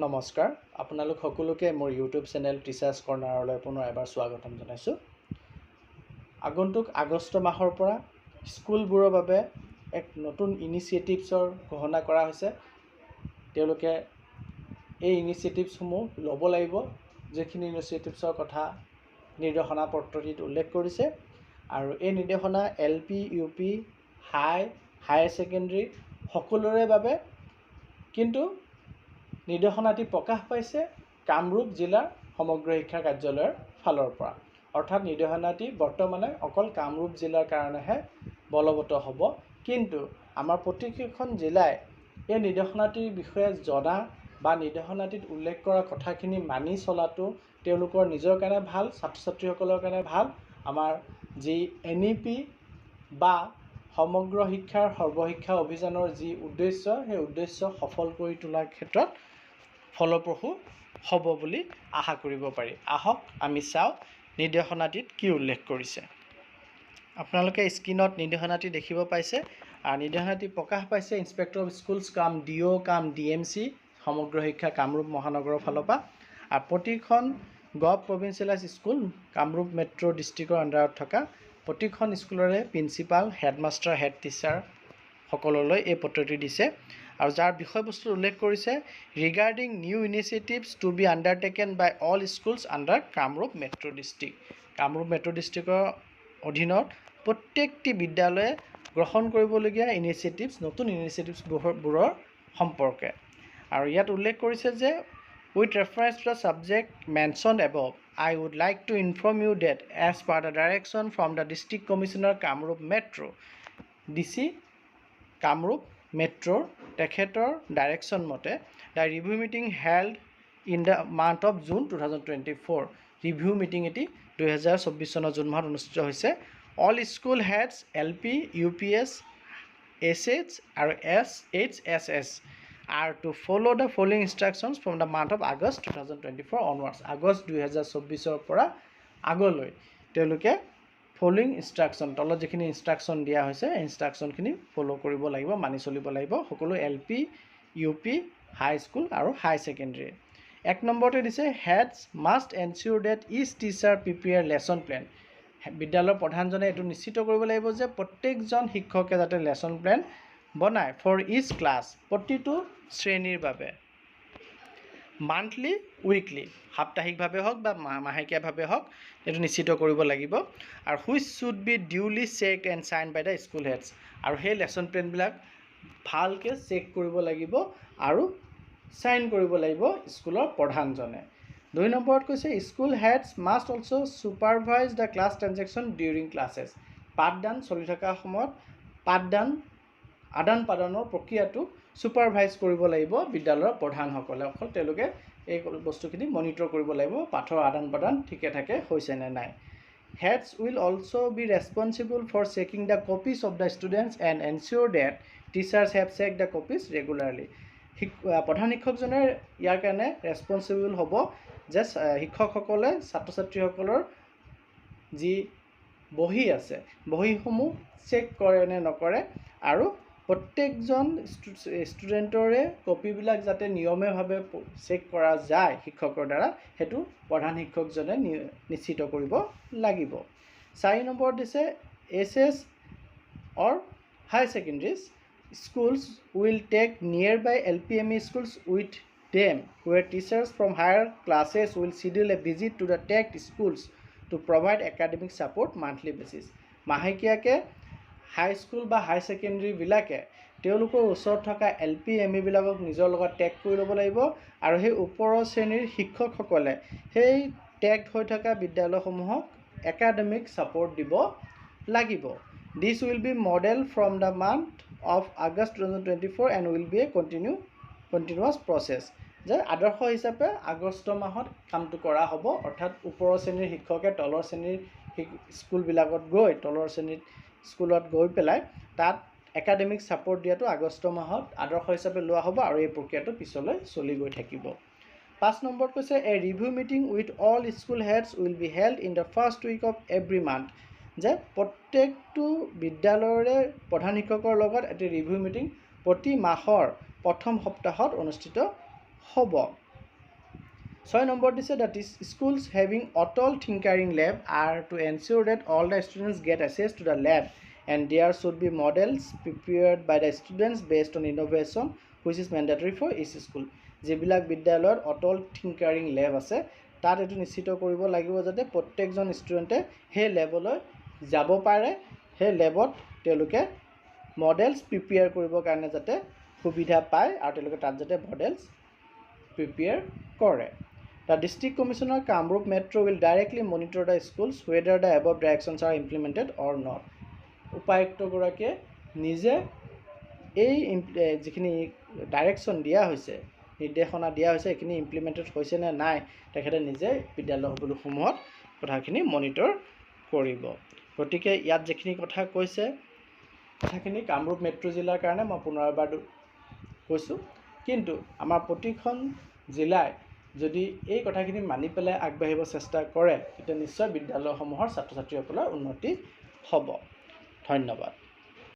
নমস্কাৰ আপোনালোক সকলোকে মোৰ ইউটিউব চেনেল টিচাৰ্ছ কৰ্ণাৰলৈ পুনৰ এবাৰ স্বাগতম জনাইছোঁ। আগন্তুক আগষ্ট মাহৰ পৰা স্কুলবোৰৰ বাবে এক নতুন ইনিচিয়েটিভছৰ ঘোষণা কৰা হৈছে। তেওঁলোকে এই ইনিচিয়েটিভছসমূহ ল'ব লাগিব, যিখিনি ইনিচিয়েটিভছৰ কথা নিৰ্দেশনা পত্ৰটিত উল্লেখ কৰিছে। আৰু এই নিৰ্দেশনা LP, UP, হায়াৰ ছেকেণ্ডেৰী সকলোৰে বাবে। কিন্তু নিৰ্দেশনাটি প্ৰকাশ পাইছে কামৰূপ জিলাৰ সমগ্ৰ শিক্ষা কাৰ্যালয়ৰ ফালৰ পৰা। অৰ্থাৎ নিৰ্দেশনাটি বৰ্তমানে অকল কামৰূপ জিলাৰ কাৰণেহে বলবৎ হ'ব। কিন্তু আমাৰ প্ৰতিকেইখন জিলাই এই নিৰ্দেশনাটিৰ বিষয়ে জনা বা নিৰ্দেশনাটিত উল্লেখ কৰা কথাখিনি মানি চলাটো তেওঁলোকৰ নিজৰ কাৰণে ভাল, ছাত্ৰ ছাত্ৰীসকলৰ কাৰণে ভাল। আমাৰ যি NEP বা সমগ্ৰ শিক্ষাৰ সৰ্বশিক্ষা অভিযানৰ যি উদ্দেশ্য, সেই উদ্দেশ্য সফল কৰি তোলাৰ ক্ষেত্ৰত ফলপ্ৰসূ হ'ব বুলি আশা কৰিব পাৰি। আহক আমি চাওঁ নিৰ্দেশনাটিত কি উল্লেখ কৰিছে। আপোনালোকে স্ক্ৰীনত নিৰ্দেশনাটি দেখিব পাইছে। আৰু নিৰ্দেশনাটি প্ৰকাশ পাইছে ইন্সপেক্টৰ অফ স্কুলছ কাম DO কাম DMC সমগ্ৰ শিক্ষা কামৰূপ মহানগৰৰ ফালৰ পৰা। আৰু প্ৰতিখন gov provincialised school Kamrup metro' ডিষ্ট্ৰিক্টৰ আণ্ডাৰত থকা প্ৰতিখন স্কুলৰে প্ৰিন্সিপাল, হেডমাষ্টাৰ, হেড টিচাৰ সকললৈ এই পত্ৰটি দিছে। আৰু যাৰ বিষয়বস্তু উল্লেখ কৰিছে regarding new initiatives to be undertaken by all schools under Kamrup metro' district. Kamrup metro' ডিষ্ট্ৰিক্টৰ অধীনত প্ৰত্যেকটি বিদ্যালয়ে গ্ৰহণ কৰিবলগীয়া নতুন ইনিচিয়েটিভছবোৰৰ সম্পৰ্কে। আৰু ইয়াত উল্লেখ কৰিছে যে with reference to the subject mentioned above, I would like to inform you that as per the direction from the District Commissioner Kamrup Metro, DC Kamrup মেট্ৰ'ৰ তেখেতৰ ডাইৰেকশ্যন মতে the review meeting held in the month of June 2024। Review meeting এটি 2024 চনৰ June মাহত অনুষ্ঠিত হৈছে। All school heads LP, UPS, SH আৰু SHSS are to follow the following instructions from the month of August 2024 onwards। August 2024 পৰা আগলৈ তেওঁলোকে following instruction, তলত যিখিনি ইনষ্ট্ৰাকশ্যন দিয়া হৈছে ইনষ্ট্ৰাকশ্যনখিনি ফ'ল' কৰিব লাগিব, মানি চলিব লাগিব সকলো LP, UP, হাই স্কুল আৰু হাই ছেকেণ্ডেৰী। 1 নম্বৰতে দিছে হেডছ মাষ্ট এনচিয়ৰ ডেট ইচ টিচাৰ প্ৰিপেয়াৰ লেচন প্লেন। বিদ্যালয়ৰ প্ৰধানজনে এইটো নিশ্চিত কৰিব লাগিব যে প্ৰত্যেকজন শিক্ষকে যাতে লেচন প্লেন বনায় ফৰ ইচ ক্লাছ, প্ৰতিটো শ্ৰেণীৰ বাবে। মান্থলি, উইকলি, সাপ্তাহিকভাৱে হওক বা মাহেকীয়াভাৱে হওক এইটো নিশ্চিত কৰিব লাগিব। আৰু which should be duly checked and sign by the school heads. আৰু সেই লেচন প্লেনবিলাক ভালকৈ চেক কৰিব লাগিব আৰু চাইন কৰিব লাগিব স্কুলৰ প্ৰধানজনে। 2 নম্বৰত কৈছে school heads must also' supervise the class transaction during classes. পাঠদান চলি থকা সময়ত আদান প্ৰদানৰ প্ৰক্ৰিয়াটো ছুপাৰভাইজ কৰিব লাগিব বিদ্যালয়ৰ প্ৰধানসকলে। অকল তেওঁলোকে এই বস্তুখিনি মনিটৰ কৰিব লাগিব, পাঠৰ আদান প্ৰদান ঠিকে থাকে হৈছে নে নাই। Heads will also' be responsible for checking the copies of the students and ensure that teachers have check the copies regularly. প্ৰধান শিক্ষকজনে ইয়াৰ কাৰণে ৰেছপনচিবল হ'ব যে শিক্ষকসকলে ছাত্ৰ ছাত্ৰীসকলৰ যি বহী আছে বহীসমূহ চেক কৰে নে নকৰে, আৰু প্ৰত্যেকজন ষ্টুডেণ্টৰে কপিবিলাক যাতে নিয়মীয়াভাৱে চেক কৰা যায় শিক্ষকৰ দ্বাৰা, সেইটো প্ৰধান শিক্ষকজনে নিশ্চিত কৰিব লাগিব। 4 নম্বৰত দিছে SS or high secondaries schools will take nearby LPME schools with them where teachers from higher classes will schedule a visit to the tagged schools to provide academic support monthly basis। মাহেকীয়াকৈ high school বা হাই ছেকেণ্ডেৰীবিলাকে তেওঁলোকৰ ওচৰত থকা LPME বিলাকক নিজৰ লগত tag কৰি ল'ব লাগিব। আৰু সেই ওপৰৰ শ্ৰেণীৰ শিক্ষকসকলে সেই টেগড হৈ থকা বিদ্যালয়সমূহক একাডেমিক ছাপোৰ্ট দিব লাগিব। This will be model from the month of August 2024 and will be a continuous process। যে আদৰ্শ হিচাপে আগষ্ট মাহত কামটো কৰা হ'ব। অৰ্থাৎ ওপৰৰ শ্ৰেণীৰ শিক্ষকে তলৰ শ্ৰেণীৰ স্কুলবিলাকত গৈ তলৰ শ্ৰেণীৰ স্কুলত গৈ পেলাই তাত একাডেমিক ছাপোৰ্ট দিয়াটো আগষ্ট মাহত আদৰ্শ হিচাপে লোৱা হ'ব আৰু এই প্ৰক্ৰিয়াটো পিছলৈ চলি গৈ থাকিব। 5 নম্বৰত কৈছে a review meeting with all school heads will be held in the first week of every month. যে প্ৰত্যেকটো বিদ্যালয়ৰে প্ৰধান শিক্ষকৰ লগত এটি ৰিভিউ মিটিং প্ৰতি মাহৰ প্ৰথম সপ্তাহত অনুষ্ঠিত হ'ব। 6 নম্বৰ দিছে that is schools having Atal tinkering lab are to ensure that all the students get access to the lab and there should be models prepared by the students based on innovation which is mandatory for each school. যিবিলাক বিদ্যালয়ত অটল tinkering lab আছে তাত এইটো নিশ্চিত কৰিব লাগিব যাতে প্ৰত্যেকজন ষ্টুডেণ্টে সেই লেবলৈ যাব পাৰে, সেই লেবত তেওঁলোকে মডেলছ প্ৰিপেয়াৰ কৰিবৰ কাৰণে যাতে সুবিধা পায় আৰু তেওঁলোকে তাত যাতে মডেলছ প্ৰিপেয়াৰ কৰে। The District Commissioner Kamrup Metro will directly monitor the schools whether the above directions are implemented or not. উপায়ুক্তগৰাকীয়ে নিজে এই যিখিনি ডাইৰেকশ্যন দিয়া হৈছে, নিৰ্দেশনা দিয়া হৈছে, এইখিনি ইমপ্লিমেণ্টেড হৈছে নে নাই তেখেতে নিজে বিদ্যালয়সমূহত কথাখিনি মনিটৰ কৰিব। গতিকে ইয়াত যিখিনি কথা কৈছে কথাখিনি কামৰূপ মেট্ৰ' জিলাৰ কাৰণে মই পুনৰ এবাৰ কৈছোঁ, কিন্তু আমাৰ প্ৰতিখন জিলাই যদি এই কথাখিনি মানি পেলাই আগবাঢ়িব চেষ্টা কৰে তেতিয়া নিশ্চয় বিদ্যালয়সমূহৰ ছাত্ৰ ছাত্ৰীসকলৰ উন্নতি হ'ব। ধন্যবাদ।